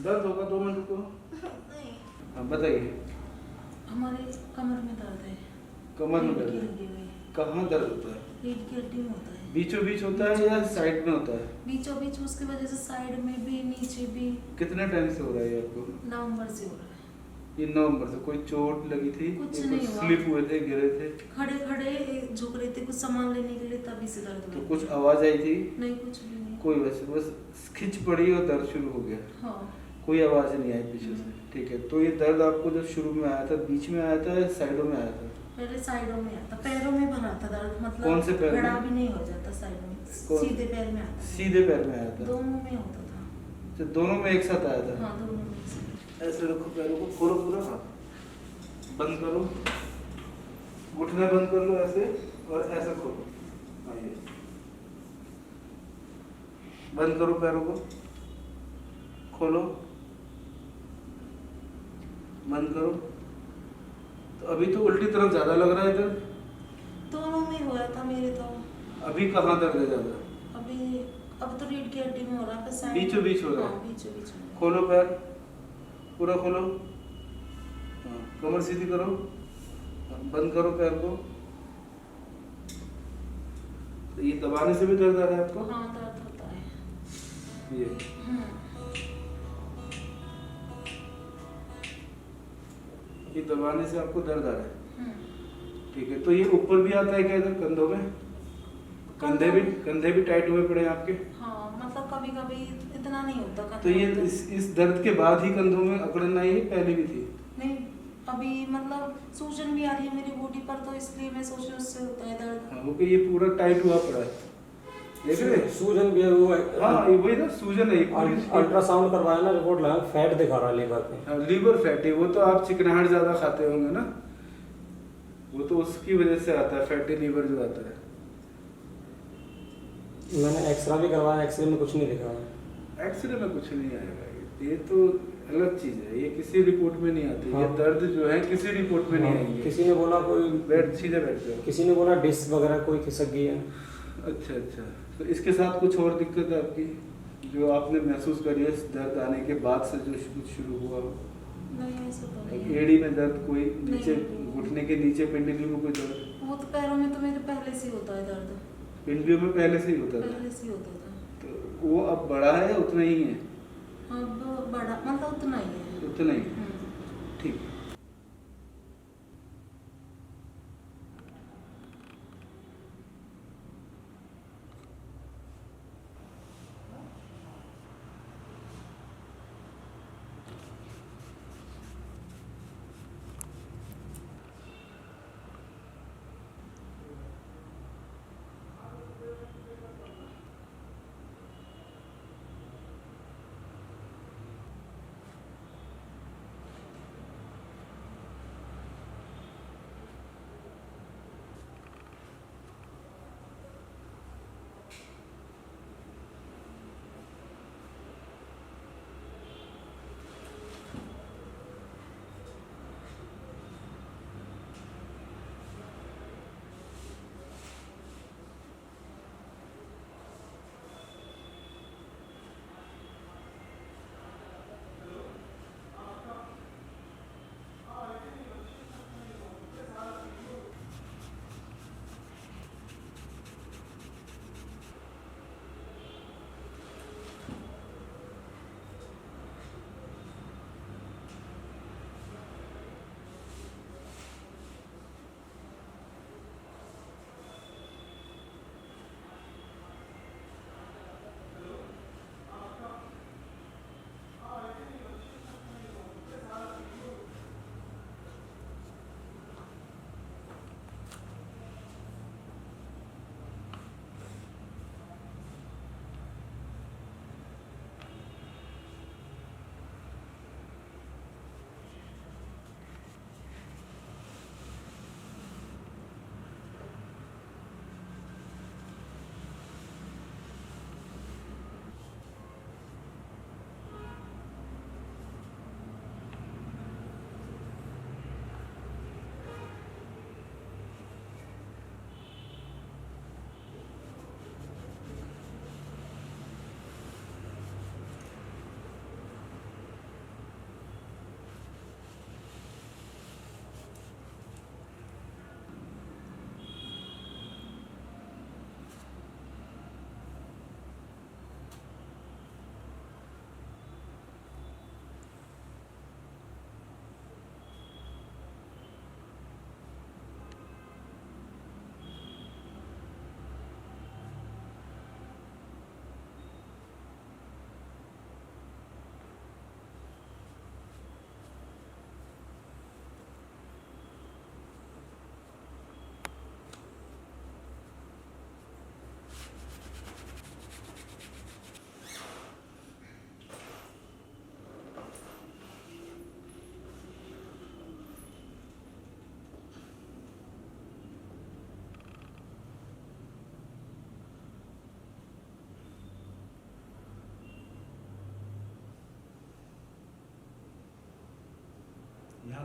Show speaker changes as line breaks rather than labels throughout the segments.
दर्द होगा, 2 मिनट रुको।
नहीं,
हाँ बताइए।
हमारे कमर में दर्द है।
कमर में
रीढ़
दर्द
की
है?
हड्डी में।
कहाँ दर्द होता है?
रीढ़ की हड्डी में होता है।
बीचों बीच होता है या साइड में होता है?
बीचों बीच, उसकी वजह से साइड में भी, नीचे भी।
कितने टाइम से हो रहा है ये आपको?
नवंबर से हो रहा है।
ये नवंबर से। कोई चोट लगी थी?
कुछ
या
नहीं हुआ।
स्लिप हुए थे, गिरे थे?
खड़े खड़े झुक रहे थे कुछ सामान लेने के लिए, तभी से दर्द हो
तो
रहा
कुछ आवाज आई थी?
नहीं, कुछ भी नहीं।
कोई वैसे बस खिंच पड़ी और दर्द शुरू हो गया?
हाँ।
कोई आवाज नहीं आई पीछे से? ठीक है। तो ये दर्द आपको जब शुरू में आया था, बीच में आया था या साइडों में आया था?
मेरे साइडों में आता, पैरों में भरा था दर्द, मतलब
कौन से पैर में?
खड़ा भी नहीं हो जाता साइड में, सीधे पैर में आता।
सीधे पैर में आया था?
दोनों में होता था।
तो दोनों में एक साथ आया था?
हाँ, दोनों में से।
ऐसे रखो, पैरों को खोलो पूरा, हाँ बंद करो, घुटने बंद कर लो ऐसे, और ऐसे खोलो। हाँ ये बंद करो, पैरों को खोलो, बंद करो। तो अभी तो उल्टी तरफ ज्यादा लग रहा है इधर?
दोनों में हो रहा था मेरे तो।
अभी कहाँ दर्द है ज्यादा?
अभी अब तो रीढ़ की हड्डी में हो रहा है, साइड
बीचों बीच हो रहा है?
हाँ, बीचों बीच में।
खोलो पैर, पूरा खोलो, हाँ कमर सीधी करो, बंद करो पैर को। तो ये दबाने से भी दर्द आ रहा है आपको?
हाँ, दर्द होता है।
ये ये दबाने से आपको दर्द आ रहा है? ठीक है। तो ये ऊपर भी आता है क्या इधर कंधों में? कंधे भी टाइट हुए पड़े हैं आपके?
हाँ, मतलब कभी कभी इतना नहीं होता।
तो ये इस दर्द के बाद ही कंधों में अकड़न आई है, पहले भी थी?
नहीं, अभी मतलब सूजन भी आ रही है मेरी बॉडी पर, तो इसलिए मैं सोच रही हूँ उससे होता है दर्द।
हाँ, ओके। ये पूरा टाइट हुआ पड़ा है, देख रहे हैं?
सूजन भी है वो है।
हाँ ये वही ना, सूजन है।
अल्ट्रासाउंड करवाया ना, रिपोर्ट लाया, फैट दिखा रहा है लीवर पे।
हाँ, लीवर फैट है वो। तो आप चिकनाहट ज्यादा खाते होंगे ना, वो तो उसकी वजह से आता है, फैटी लीवर जो आता है।
मैंने एक्सरे भी करवाया, एक्सरे में कुछ नहीं दिखा है।
एक्सरे में कुछ नहीं आएगा, ये तो अलग चीज है, ये किसी रिपोर्ट में नहीं आती।
हाँ।
ये दर्द जो है किसी रिपोर्ट में नहीं
हाँ,
आएंगे।
किसी ने बोला कोई
सीधे बैठ जाओ।
किसी ने बोला डिस्क वगैरह कोई खिसक गई है।
अच्छा अच्छा। तो इसके साथ कुछ और दिक्कत है आपकी जो आपने महसूस करी है इस दर्द आने के बाद से, जो कुछ शुरू हुआ हो?
नहीं, ऐसा तो नहीं है।
एड़ी में दर्द, कोई नीचे
नहीं।
घुटने के नीचे पिंडली में कोई दर्द?
वो तो पैरों में तो मेरे पहले से ही होता है दर्द।
पिंडलियों में पहले से ही होता था?
पहले से ही होता था।
तो वो अब बढ़ा है या उतना ही है?
अब बड़ा मतलब उतना ही है।
उतना ही। ठीक है।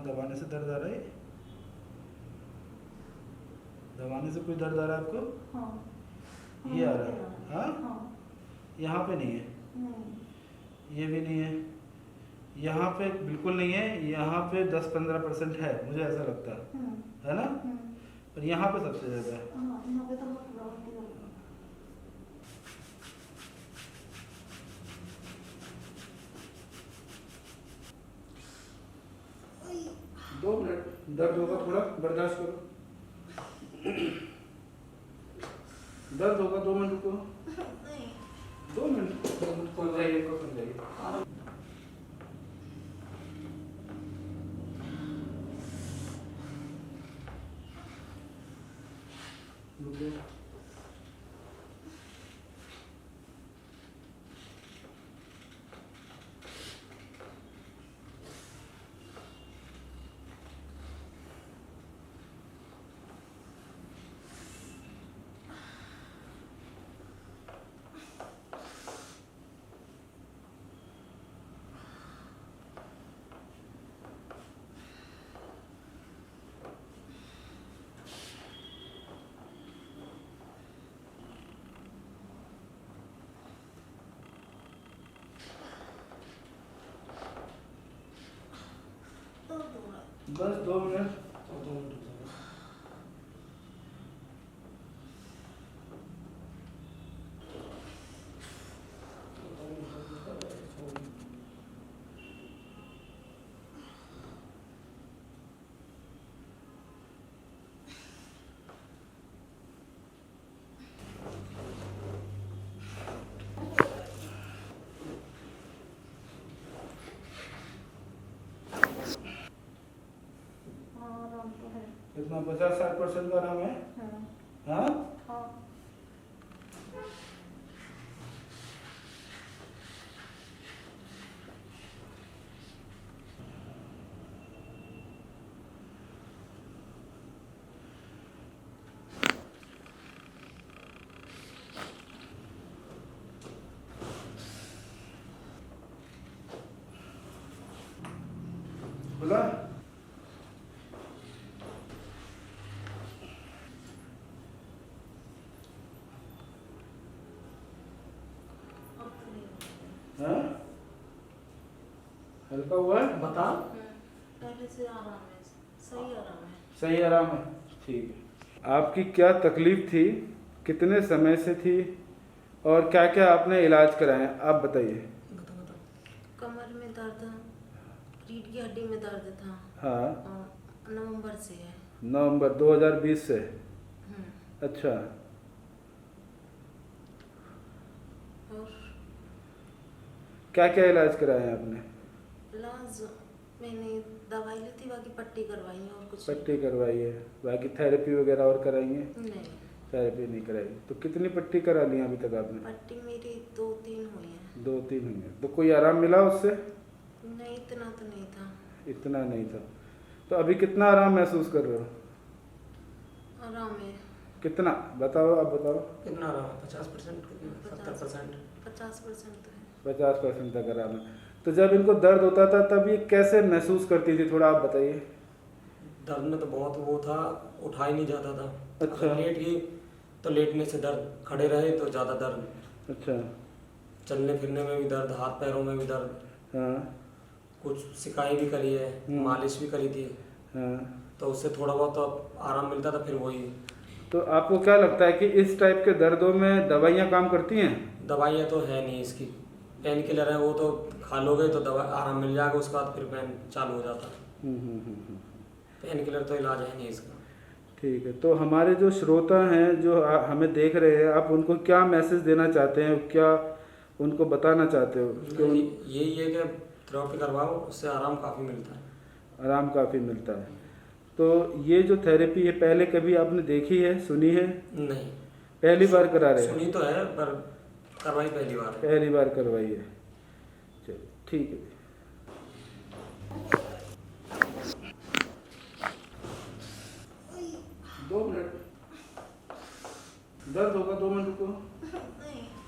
यहाँ दबाने से दर्द आ रहा है? दबाने से कोई दर्द आ रहा है आपको?
हाँ
ये आ रहा है? हाँ?
हाँ
यहाँ पे नहीं है?
नहीं
ये भी नहीं है, यहाँ पे बिल्कुल नहीं है, यहाँ पे 10-15% है, मुझे ऐसा लगता है ना? और यहाँ पे सबसे ज़्यादा है।
हाँ यहाँ पे तो मैं पूरा उल्टी कर रही हूँ।
2 मिनट दर्द होगा, थोड़ा बर्दाश्त करो। दर्द होगा, 2 मिनट रुको।
नहीं
2 मिनट, 2 मिनट खुल जाइए, को खुल जाइए। रुको।
दर्द हो रहा है।
बस 2 मिनट।
तो 2 मिनट रुक जाओ।
हाँ आराम तो है।
कितना 50-60% का आराम है?
हाँ
हाँ?
हाँ
खुला?
अब तो नहीं हो रहा है।
हाँ? हल्का हुआ है?
बता।
पहले से आराम है, सही आराम है।
सही आराम है, ठीक है। आपकी क्या तकलीफ थी, कितने समय से थी, और क्या क्या आपने इलाज कराए, आप बताइए।
बता बता।
कमर में दर्द, रीढ़ की हड्डी में दर्द था
हाँ,
और नवंबर से है।
नवंबर 2020 से?
हम्म,
अच्छा,
और
क्या क्या इलाज कराए आपने?
इलाज मैंने दवाई ली थी, बाकी पट्टी करवाई है और कुछ नहीं।
पट्टी करवाई है, बाकी थेरेपी वगैरह और कराएंगे?
नहीं,
थेरेपी नहीं कराई। तो कितनी पट्टी करा ली अभी तक आपने?
पट्टी मेरी 2-3 हुई है।
2-3 हुई है। तो कोई आराम मिला उससे?
नहीं, इतना तो नहीं था।
इतना नहीं था। तो अभी कितना आराम महसूस कर रहे हो?
आराम है।
कितना बताओ, आप बताओ।
कितना रहा? 50%? 70%?
50% तो है।
50% तक आराम है। तो जब इनको दर्द होता था तब ये कैसे महसूस करती थी, थोड़ा आप बताइए।
दर्द में तो बहुत वो था, उठा ही नहीं जाता था।
अच्छा।
अगर लेट गई तो लेटने से दर्द, खड़े रहे तो ज़्यादा दर्द,
अच्छा।
चलने फिरने में भी दर्द, हाथ पैरों में भी दर्द।
हाँ
कुछ सिकाई भी करी है, मालिश भी करी थी,
हाँ।
तो उससे थोड़ा बहुत तो आराम मिलता था। फिर वही
तो आपको क्या लगता है कि इस टाइप के दर्दों में दवाइयाँ काम करती हैं?
दवाइयाँ तो है नहीं इसकी, पेन किलर है, वो तो खा लोगे तो दवा आराम मिल जाएगा, उसके बाद फिर पेन चालू हो जाता है। पेन किलर तो इलाज है नहीं इसका।
ठीक है। तो हमारे जो श्रोता हैं, जो हमें देख रहे हैं, आप उनको क्या मैसेज देना चाहते हैं, क्या उनको बताना चाहते हो कि
यही है कि थेरेपी करवाओ, उससे आराम काफ़ी मिलता है।
आराम काफ़ी मिलता है? तो ये जो थेरेपी है पहले कभी आपने देखी है, सुनी है?
नहीं,
पहली बार करा रहे हैं?
सुनी तो है पर करवाई पहली बार है।
पहली बार करवाई है। चलो ठीक है। 2 मिनट, दर्द होगा, 2 मिनट रुको।